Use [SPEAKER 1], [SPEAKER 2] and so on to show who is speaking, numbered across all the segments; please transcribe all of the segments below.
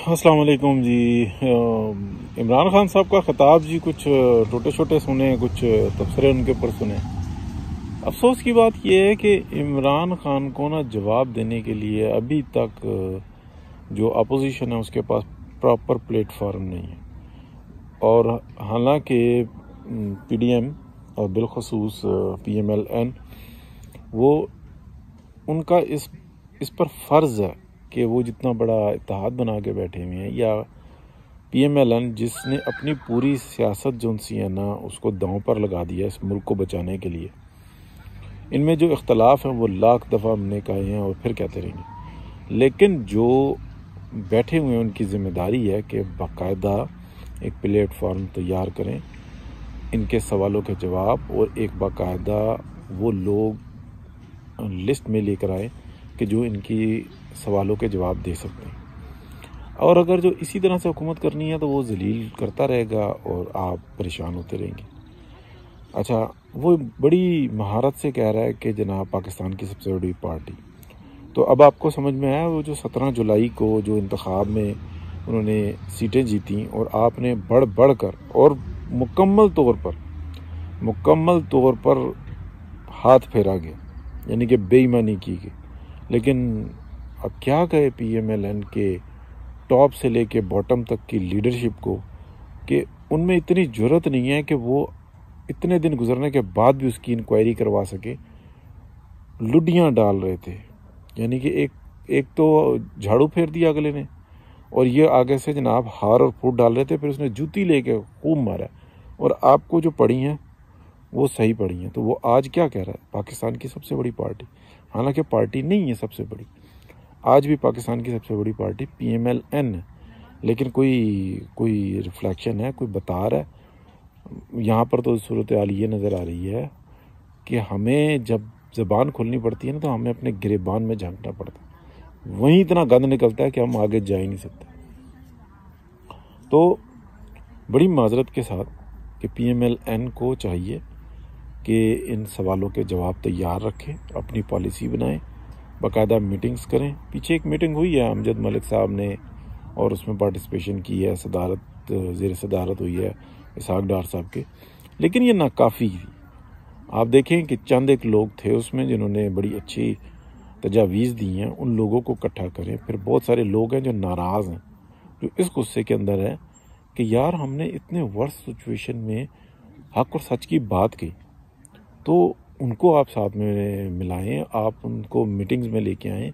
[SPEAKER 1] अस्सलाम वालेकुम जी। इमरान खान साहब का खिताब जी कुछ छोटे छोटे सुने, कुछ तबसरे उनके ऊपर सुने। अफसोस की बात यह है कि इमरान खान को ना जवाब देने के लिए अभी तक जो अपोजिशन है उसके पास प्रॉपर प्लेटफॉर्म नहीं है। और हालांकि पीडीएम और बिलखसूस पीएमएलएन वो उनका इस पर फ़र्ज़ है कि वो जितना बड़ा इत्तेहाद बना के बैठे हुए हैं, या पीएमएलएन जिसने अपनी पूरी सियासत जो सी है ना उसको दांव पर लगा दिया इस मुल्क को बचाने के लिए, इनमें जो इख्तलाफ हैं वो लाख दफ़ा हमने कहे हैं और फिर कहते रहेंगे। लेकिन जो बैठे हुए हैं उनकी ज़िम्मेदारी है कि बाकायदा एक प्लेटफॉर्म तैयार करें, इनके सवालों के जवाब, और एक बाकायदा वो लोग लिस्ट में लेकर आए कि जो इनकी सवालों के जवाब दे सकते हैं। और अगर जो इसी तरह से हुकूमत करनी है तो वो जलील करता रहेगा और आप परेशान होते रहेंगे। अच्छा, वो बड़ी महारत से कह रहा है कि जनाब पाकिस्तान की सबसे बड़ी पार्टी। तो अब आपको समझ में आया वो जो 17 जुलाई को जो इंतखाब में उन्होंने सीटें जीती और आपने बढ़ बढ़ कर और मुकम्मल तौर पर हाथ फेरा गया, यानी कि बेईमानी की गई। लेकिन अब क्या कहे पीएमएलएन के टॉप से लेके बॉटम तक की लीडरशिप को कि उनमें इतनी जुर्रत नहीं है कि वो इतने दिन गुजरने के बाद भी उसकी इंक्वायरी करवा सके। लुडियाँ डाल रहे थे, यानी कि एक तो झाड़ू फेर दिया अगले ने, और ये आगे से जनाब हार और फूट डाल रहे थे, फिर उसने जूती लेके खूब मारा। और आपको जो पड़ी हैं वो सही पड़ी हैं। तो वो आज क्या कह रहा है, पाकिस्तान की सबसे बड़ी पार्टी, हालांकि पार्टी नहीं है सबसे बड़ी, आज भी पाकिस्तान की सबसे बड़ी पार्टी पीएमएलएन है। लेकिन कोई रिफ्लेक्शन है, कोई बता रहा है यहाँ पर। तो सूरत हाल ये नज़र आ रही है कि हमें जब ज़बान खोलनी पड़ती है ना तो हमें अपने गिरेबान में झांकना पड़ता है, वहीं इतना गंद निकलता है कि हम आगे जा ही नहीं सकते। तो बड़ी माजरत के साथ कि पीएमएलएन को चाहिए कि इन सवालों के जवाब तैयार रखें, अपनी पॉलिसी बनाएं, बाकायदा मीटिंग्स करें। पीछे एक मीटिंग हुई है अमजद मलिक साहब ने और उसमें पार्टिसिपेशन की है, ज़ेर सदारत हुई है इसहाक डार साहब के। लेकिन ये नाकाफ़ी थी। आप देखें कि चंद एक लोग थे उसमें जिन्होंने बड़ी अच्छी तजावीज़ दी हैं, उन लोगों को इकट्ठा करें। फिर बहुत सारे लोग हैं जो नाराज़ हैं, जो इस गुस्से के अंदर है कि यार हमने इतने वर्स्ट सिचुएशन में हक और सच की बात की, तो उनको आप साथ में मिलाएं, आप उनको मीटिंग्स में लेके आएं,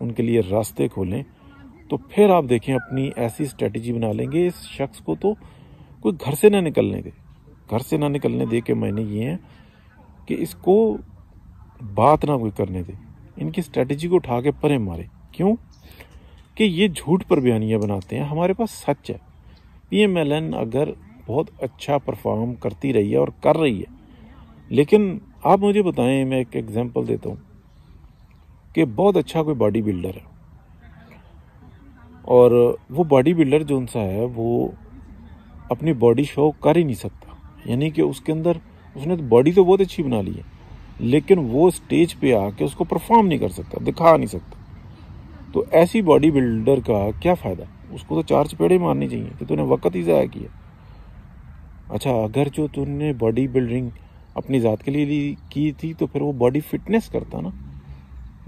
[SPEAKER 1] उनके लिए रास्ते खोलें। तो फिर आप देखें अपनी ऐसी स्ट्रेटजी बना लेंगे। इस शख्स को तो कोई घर से ना निकलने दे के मायने ये हैं कि इसको बात ना कोई करने दे, इनकी स्ट्रेटजी को उठा के परे मारे। क्यों कि ये झूठ पर बयानियाँ बनाते हैं, हमारे पास सच है। पीएमएलएन अगर बहुत अच्छा परफॉर्म करती रही है और कर रही है, लेकिन आप मुझे बताएं, मैं एक एग्जांपल देता हूँ कि बहुत अच्छा कोई बॉडी बिल्डर है और वो बॉडी बिल्डर जो उनसा है वो अपनी बॉडी शो कर ही नहीं सकता, यानी कि उसके अंदर उसने बॉडी तो बहुत अच्छी बना ली है, लेकिन वो स्टेज पे आके उसको परफॉर्म नहीं कर सकता, दिखा नहीं सकता। तो ऐसी बॉडी बिल्डर का क्या फ़ायदा, उसको तो 4 चपेड़े मारनी चाहिए कि तूने वक्त ही ज़ाया किया। अच्छा, अगर जो तूने बॉडी बिल्डिंग अपनी ज़ात के लिए की थी तो फिर वो बॉडी फिटनेस करता ना।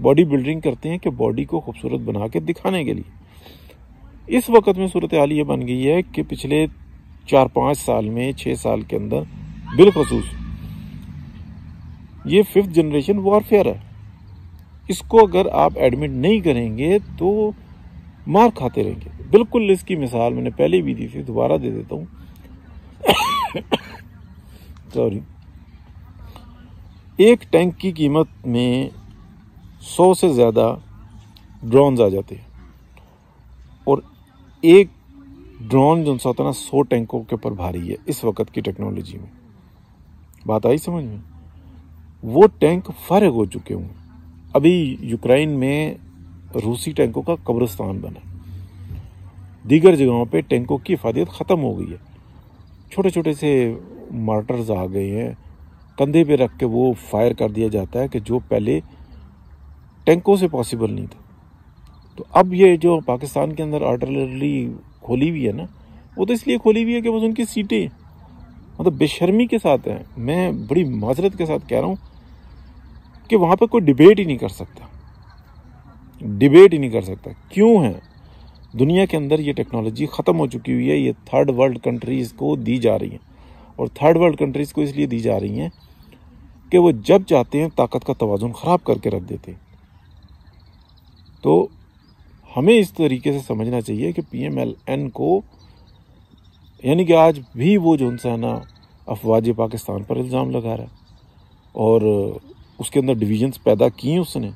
[SPEAKER 1] बॉडी बिल्डिंग करते हैं कि बॉडी को खूबसूरत बना के दिखाने के लिए। इस वक्त में सूरत हाल ये बन गई है कि पिछले 4-5 साल में 6 साल के अंदर बिलखसूस ये 5th जनरेशन वॉरफेयर है। इसको अगर आप एडमिट नहीं करेंगे तो मार खाते रहेंगे। बिल्कुल इसकी मिसाल मैंने पहले भी दी थी, दोबारा दे देता हूँ। सॉरी, एक टैंक की कीमत में 100 से ज़्यादा ड्रोन्स आ जाते हैं और एक ड्रोन जो होता है ना 100 टैंकों के ऊपर भारी है इस वक्त की टेक्नोलॉजी में। बात आई समझ में? वो टैंक फारिग हो चुके होंगे। अभी यूक्रेन में रूसी टैंकों का कब्रिस्तान बना, दीगर जगहों पे टैंकों की इफादियत ख़त्म हो गई है। छोटे छोटे से मार्टर्स आ गए हैं, कंधे पे रख के वो फायर कर दिया जाता है कि जो पहले टैंकों से पॉसिबल नहीं था। तो अब ये जो पाकिस्तान के अंदर आर्टिलरी खोली हुई है ना, वो तो इसलिए खोली हुई है कि बस उनकी सीटें मतलब बेशर्मी के साथ हैं। मैं बड़ी माजरत के साथ कह रहा हूँ कि वहाँ पे कोई डिबेट ही नहीं कर सकता, डिबेट ही नहीं कर सकता। क्यों है? दुनिया के अंदर ये टेक्नोलॉजी ख़त्म हो चुकी हुई है, ये थर्ड वर्ल्ड कंट्रीज़ को दी जा रही है। और थर्ड वर्ल्ड कंट्रीज़ को इसलिए दी जा रही हैं कि वो जब चाहते हैं ताकत का तवाज़ुन ख़राब करके रख देते हैं। तो हमें इस तरीके से समझना चाहिए कि PMLN को, यानी कि आज भी वो जो इंसान अफवाज पाकिस्तान पर इल्ज़ाम लगा रहा है और उसके अंदर डिवीजन्स पैदा किए उसने,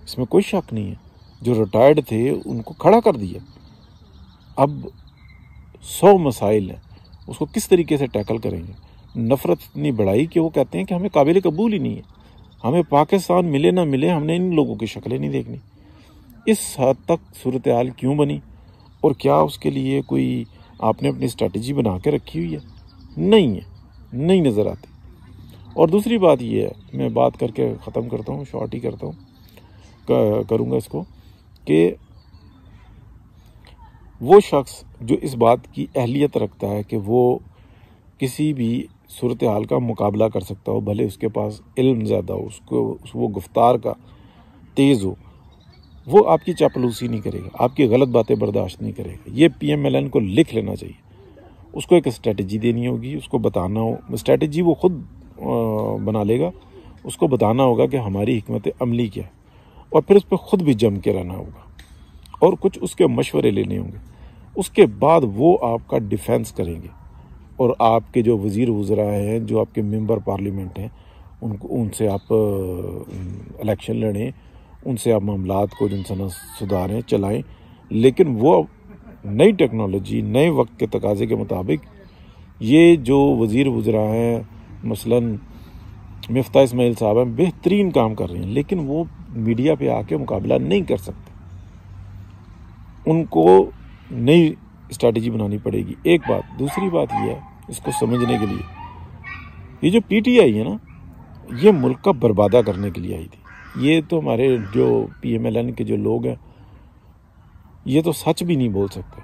[SPEAKER 1] इसमें कोई शक नहीं है। जो रिटायर्ड थे उनको खड़ा कर दिया। अब 100 मसाइल हैं, उसको किस तरीके से टैकल करेंगे। नफ़रत इतनी बढ़ाई कि वो कहते हैं कि हमें काबिल कबूल ही नहीं है, हमें पाकिस्तान मिले ना मिले, हमने इन लोगों की शक्लें नहीं देखनी। इस हद तक सूरत हाल क्यों बनी? और क्या उसके लिए कोई आपने अपनी स्ट्रैटेजी बना के रखी हुई है? नहीं है, नहीं नज़र आती। और दूसरी बात ये है, मैं बात करके ख़त्म करता हूँ, शॉर्ट ही करता हूँ, करूँगा इसको, कि वो शख्स जो इस बात की अहलियत रखता है कि वो किसी भी सूरत हाल का मुकाबला कर सकता हो, भले उसके पास इल्म ज़्यादा हो, उसको वो गुफ्तार का तेज़ हो, वो आपकी चापलूसी नहीं करेगा, आपकी गलत बातें बर्दाश्त नहीं करेगा। ये PMLN को लिख लेना चाहिए। उसको एक स्ट्रेटजी देनी होगी, उसको बताना हो, स्ट्रेटजी वो खुद बना लेगा, उसको बताना होगा कि हमारी हिकमत अमली क्या है, और फिर उस पर ख़ुद भी जम के रहना होगा और कुछ उसके मशवरे लेने होंगे। उसके बाद वो आपका डिफेंस करेंगे और आपके जो वज़ीर वज़रा हैं, जो आपके मेंबर पार्लियामेंट हैं, उनसे आप इलेक्शन लड़ें, उनसे आप मामलात को जिनसे सुधारें, चलाएं। लेकिन वो नई टेक्नोलॉजी, नए वक्त के तकाजे के मुताबिक ये जो वज़ीर वज़रा हैं, मसलन मिफ्ता इस्माइल साहब हैं, बेहतरीन काम कर रहे हैं, लेकिन वो मीडिया पे आके मुकाबला नहीं कर सकते। उनको नई स्ट्रैटेजी बनानी पड़ेगी, एक बात। दूसरी बात ये है, इसको समझने के लिए, ये जो PTI है ना, ये मुल्क का बर्बादा करने के लिए आई थी। ये तो हमारे जो PMLN के जो लोग हैं, ये तो सच भी नहीं बोल सकते,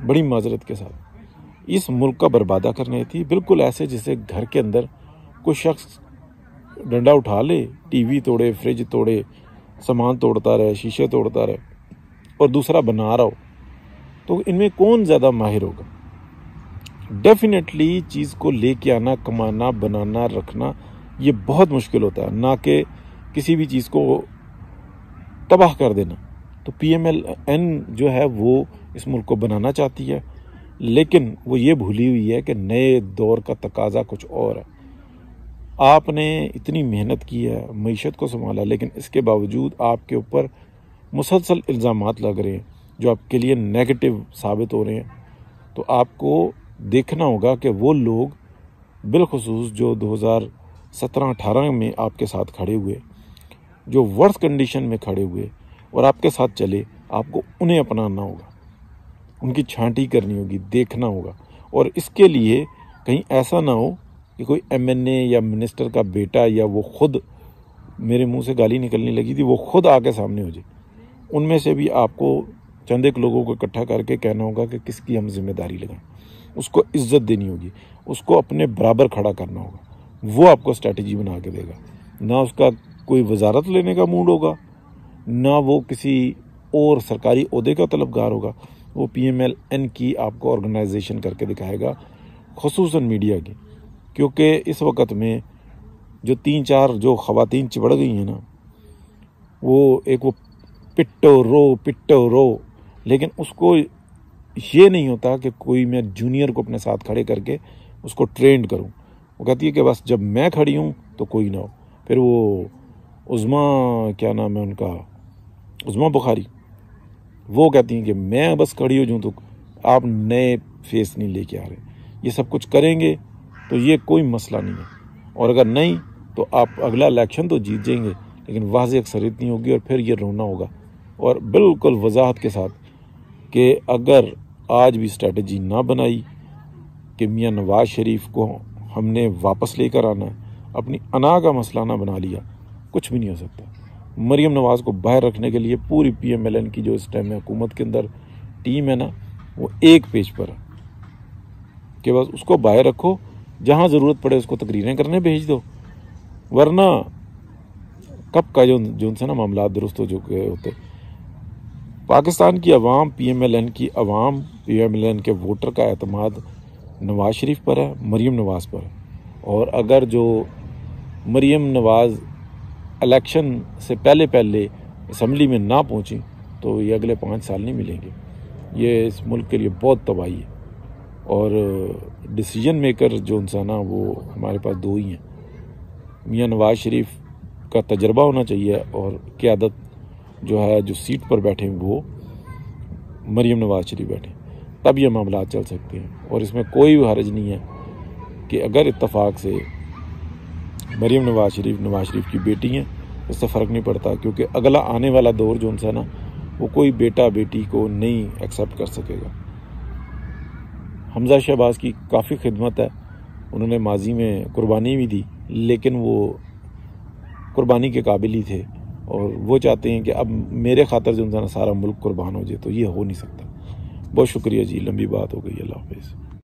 [SPEAKER 1] बड़ी माजरत के साथ। इस मुल्क का बर्बादा करने थी, बिल्कुल ऐसे जैसे घर के अंदर कोई शख्स डंडा उठा ले, TV तोड़े, फ्रिज तोड़े, सामान तोड़ता रहे, शीशे तोड़ता रहे, और दूसरा बना रहा हो। तो इनमें कौन ज़्यादा माहिर होगा? डेफिनेटली चीज़ को लेके आना, कमाना, बनाना, रखना, ये बहुत मुश्किल होता है, ना कि किसी भी चीज़ को तबाह कर देना। तो PMLN जो है वो इस मुल्क को बनाना चाहती है, लेकिन वो ये भूली हुई है कि नए दौर का तकाजा कुछ और है। आपने इतनी मेहनत की है, मईशत को संभाला, लेकिन इसके बावजूद आपके ऊपर मुसलसल इल्ज़ामात लग रहे हैं जो आपके लिए नेगेटिव साबित हो रहे हैं। तो आपको देखना होगा कि वो लोग बिलखुसूस जो 2017-18 में आपके साथ खड़े हुए, जो वर्स्ट कंडीशन में खड़े हुए और आपके साथ चले, आपको उन्हें अपनाना होगा, उनकी छांटी करनी होगी, देखना होगा। और इसके लिए कहीं ऐसा ना हो कि कोई MNA या मिनिस्टर का बेटा, या वो खुद, मेरे मुंह से गाली निकलने लगी थी, वो खुद आके सामने हो जाए। उनमें से भी आपको चंद एक लोगों को इकट्ठा करके कहना होगा कि किसकी हम जिम्मेदारी लगाएं, उसको इज्जत देनी होगी, उसको अपने बराबर खड़ा करना होगा। वो आपको स्ट्रैटेजी बना के देगा। ना उसका कोई वजारत लेने का मूड होगा, ना वो किसी और सरकारी ओहदे का तलबगार होगा। वो PMLN की आपको ऑर्गेनाइजेशन करके दिखाएगा, खुसूसन मीडिया की। क्योंकि इस वक्त में जो 3-4 जो ख़वातीन चिपड़ गई हैं ना, वो एक वो पिट्टो रो, लेकिन उसको ये नहीं होता कि कोई मैं जूनियर को अपने साथ खड़े करके उसको ट्रेंड करूं। वो कहती है कि बस जब मैं खड़ी हूं तो कोई ना हो। फिर वो उज़्मा, क्या नाम है उनका, उज़्मा बुखारी, वो कहती हैं कि मैं बस खड़ी हो जाऊँ तो आप नए फेस नहीं लेके आ रहे। ये सब कुछ करेंगे तो ये कोई मसला नहीं है, और अगर नहीं तो आप अगला इलेक्शन तो जीत जाएंगे, लेकिन वाज़ेह अक्सरियत नहीं होगी, और फिर ये रोना होगा। और बिल्कुल वजाहत के साथ कि अगर आज भी स्ट्रैटेजी ना बनाई कि मियाँ नवाज शरीफ को हमने वापस लेकर आना है, अपनी अना का मसला ना बना लिया, कुछ भी नहीं हो सकता। मरियम नवाज़ को बाहर रखने के लिए पूरी PMLN की जो इस टाइम में हुकूमत के अंदर टीम है ना, वो एक पेज पर है कि बस उसको बाहर रखो, जहाँ ज़रूरत पड़े उसको तकरीरें करने भेज दो, वरना कब का जो उनसे ना मामला दुरुस्त हो चुके होते। पाकिस्तान की अवाम, PMLN की अवाम, PMLN के वोटर का एतमाद नवाज़ शरीफ पर है, मरियम नवाज़ पर है। और अगर जो मरियम नवाज़ इलेक्शन से पहले असम्बली में ना पहुंची तो ये अगले 5 साल नहीं मिलेंगे। ये इस मुल्क के लिए बहुत तबाही है। और डिसीजन मेकर जो इंसान है वो हमारे पास 2 ही हैं, मियाँ नवाज़ शरीफ का तजर्बा होना चाहिए और क़यादत जो है, जो सीट पर बैठे वो मरियम नवाज़ शरीफ बैठे, तब ये मामला चल सकते हैं। और इसमें कोई भी हर्ज नहीं है कि अगर इत्तफाक से मरियम नवाज़ शरीफ की बेटी हैं, इससे फ़र्क नहीं पड़ता, क्योंकि अगला आने वाला दौर जो उनसे ना, वो कोई बेटा बेटी को नहीं एक्सेप्ट कर सकेगा। हमजा शहबाज की काफ़ी खिदमत है, उन्होंने माजी में कुर्बानी भी दी, लेकिन वो कुर्बानी के काबिल ही थे। और वो चाहते हैं कि अब मेरे खातर जो उनका सारा मुल्क कुर्बान हो जाए, तो ये हो नहीं सकता। बहुत शुक्रिया जी, लंबी बात हो गई। अल्लाह हाफ़िज़।